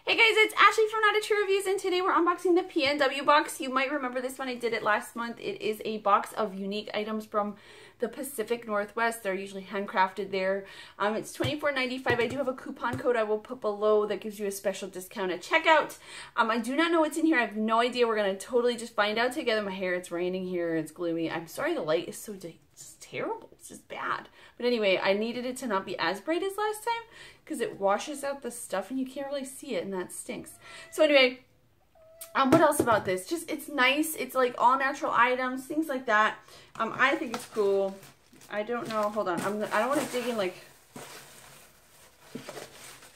Hey guys, it's Ashley from Not a True Reviews, and today we're unboxing the PNW box. You might remember this one. I did it last month. It is a box of unique items from the Pacific Northwest. They're usually handcrafted there. It's $24.95. I do have a coupon code I will put below that gives you a special discount at checkout. I do not know what's in here. I have no idea. We're going to totally just find out together. My hair, it's raining here. It's gloomy. I'm sorry the light is so it's terrible. It's just bad. But anyway, I needed it to not be as bright as last time because it washes out the stuff and you can't really see it, and that stinks. So anyway, what else about this? Just, it's nice. It's like all natural items, things like that. I think it's cool. I don't know. Hold on. I don't want to dig in like...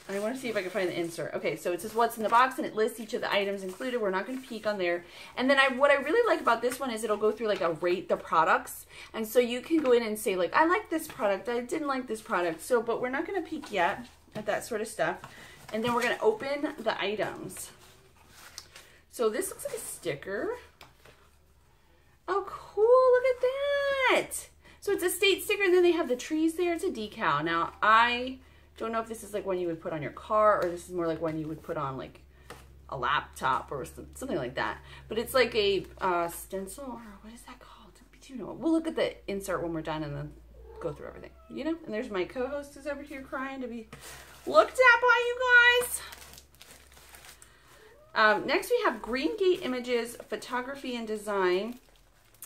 I want to see if I can find the insert. Okay, so it says what's in the box, and it lists each of the items included. We're not going to peek on there. And then what I really like about this one is it'll go through like a rate the products. And so you can go in and say like, I like this product, I didn't like this product. So, but we're not going to peek yet at that sort of stuff. And then we're going to open the items. So this looks like a sticker. Oh, cool. Look at that. So it's a state sticker, and then they have the trees there. It's a decal. Now, I don't know if this is like one you would put on your car, or this is more like one you would put on like a laptop or something like that. But it's like a stencil, or what is that called? Do you know? We'll look at the insert when we're done and then go through everything, you know? And there's my co-host who's over here crying to be looked at by you guys. Next we have Green Gate Images, Photography and Design.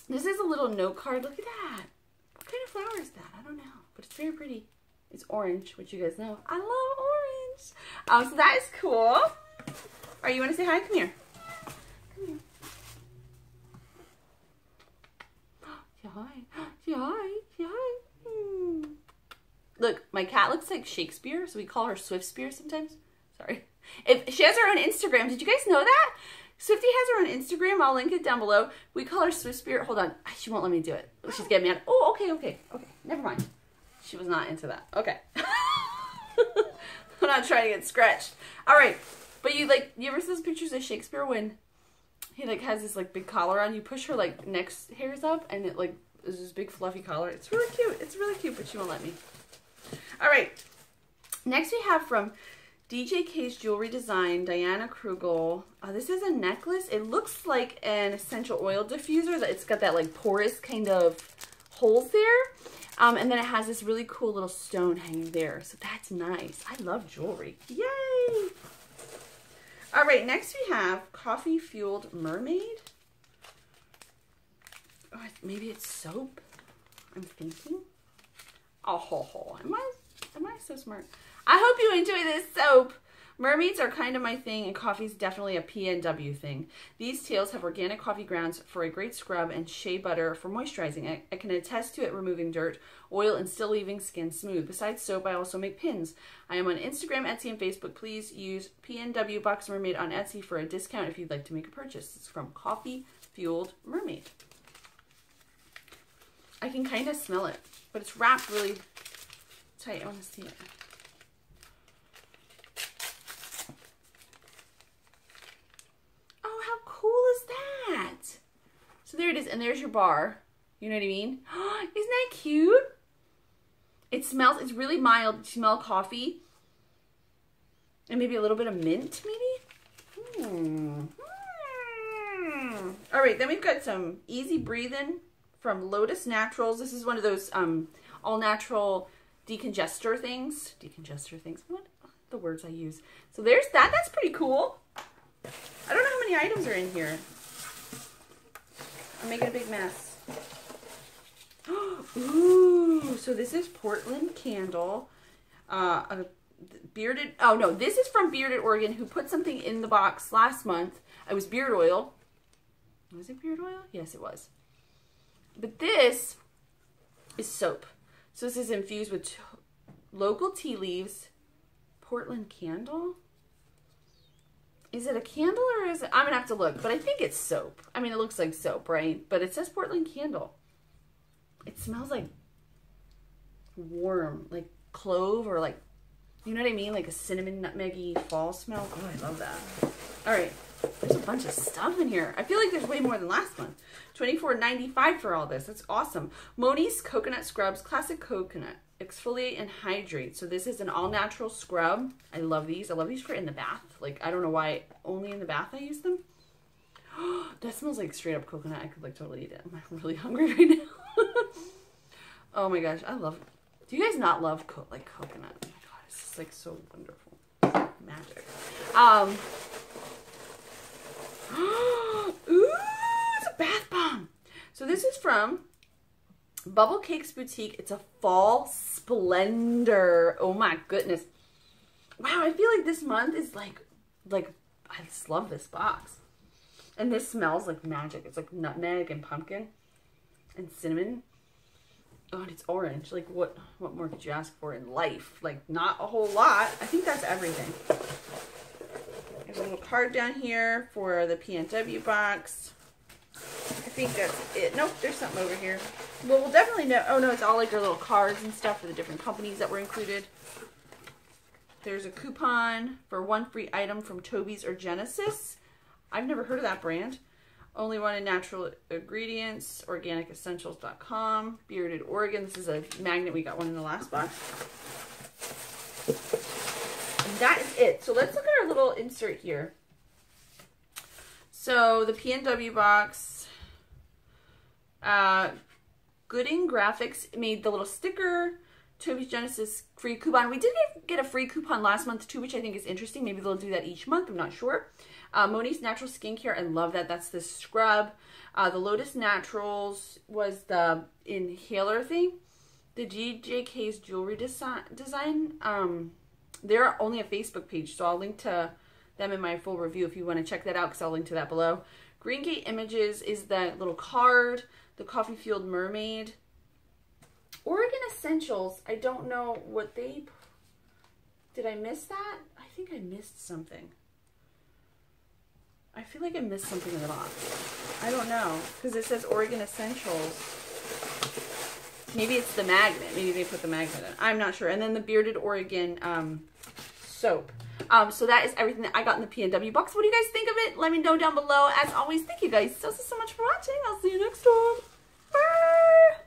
This is a little note card. Look at that. What kind of flower is that? I don't know, but it's very pretty. It's orange, which you guys know. I love orange. So that is cool. All right, you want to say hi? Come here. Come here. Say hi. Say hi. Say hi. Look, my cat looks like Shakespeare, so we call her Swiftspear sometimes. Sorry. If she has her own Instagram. Did you guys know that? Swifty has her own Instagram. I'll link it down below. We call her Swiftspear. Hold on. She won't let me do it. She's getting mad. Oh, okay. Never mind. She was not into that. Okay. I'm not trying to get scratched. All right. But you ever see those pictures of Shakespeare when he like has this like big collar on? You push her like neck hairs up, and it like is this big fluffy collar. It's really cute. It's really cute, but she won't let me. All right. Next we have from DJK's Jewelry Design, Diana Krugel. This is a necklace. It looks like an essential oil diffuser. It's got that like porous kind of holes there. And then it has this really cool little stone hanging there. So that's nice. I love jewelry. Yay! All right, next we have Coffee Fueled Mermaid. Oh, maybe it's soap. I'm thinking. Oh, am I so smart? I hope you enjoy this soap. Mermaids are kind of my thing, and coffee is definitely a PNW thing. These tails have organic coffee grounds for a great scrub and shea butter for moisturizing. I can attest to it removing dirt, oil, and still leaving skin smooth. Besides soap, I also make pins. I am on Instagram, Etsy, and Facebook. Please use PNW Box Mermaid on Etsy for a discount if you'd like to make a purchase. It's from Coffee Fueled Mermaid. I can kind of smell it, but it's wrapped really tight. I want to see it. So there it is, and there's your bar. You know what I mean? Isn't that cute? It smells, it's really mild. You smell coffee. And maybe a little bit of mint, maybe? All right, then we've got some Easy Breathing from Lotus Naturals. This is one of those all-natural decongester things. What are the words I use? So there's that. That's pretty cool. I don't know how many items are in here. I'm making a big mess. Ooh, so this is Portland Candle. Bearded, oh no, this is from Bearded Oregon, who put something in the box last month. It was beard oil. Was it beard oil? Yes, it was. But this is soap. So this is infused with local tea leaves. Portland Candle? Is it a candle, or is it? I'm gonna have to look, but I think it's soap. I mean, it looks like soap, right? But it says Portland Candle. It smells like warm, like clove, or like, you know what I mean? Like a cinnamon nutmeggy fall smell. Oh, I love that. All right, there's a bunch of stuff in here. I feel like there's way more than last month. $24.95 for all this. That's awesome. Moni's Coconut Scrubs, Classic Coconut. exfoliate and hydrate. So this is an all-natural scrub. I love these. I love these for in the bath. Like, I don't know why only in the bath I use them. That smells like straight up coconut. I could like totally eat it. I'm really hungry right now. Oh my gosh, I love it. Do you guys not love coconut? Oh my god, it's just like so wonderful. Magic. Ooh, it's a bath bomb. So this is from Bubble Cakes Boutique. It's a fall splendor. Oh my goodness. Wow, I feel like this month is like I just love this box. And this smells like magic. It's like nutmeg and pumpkin and cinnamon. Oh, and it's orange. Like what more could you ask for in life? Like not a whole lot. I think that's everything. There's a little card down here for the PNW box. I think that's it. Nope, there's something over here. Well, we'll definitely know. Oh no, it's all like your little cards and stuff for the different companies that were included. There's a coupon for 1 free item from Toby's or Genesis. I've never heard of that brand. Only one in natural ingredients, organicessentials.com, Bearded Oregon. This is a magnet. We got one in the last box. And that is it. So let's look at our little insert here. So the PNW box, Gooding Graphics made the little sticker. Toby's Genesis free coupon. We did get a free coupon last month too, which I think is interesting. Maybe they'll do that each month. I'm not sure. Moni's Natural Skincare. I love that. That's the scrub. The Lotus Naturals was the inhaler thing. The GJK's jewelry design. They're only a Facebook page, so I'll link to them in my full review if you want to check that out, because I'll link to that below. Green Gate Images is that little card. The Coffee Fueled Mermaid. Oregon Essentials, I don't know what they... Did I miss that? I think I missed something. I feel like I missed something in the box. I don't know, because it says Oregon Essentials. Maybe it's the magnet. Maybe they put the magnet in. I'm not sure. And then the Bearded Oregon soap. So that is everything that I got in the PNW box. What do you guys think of it? Let me know down below. As always, thank you guys so much for watching. I'll see you next time. Bye!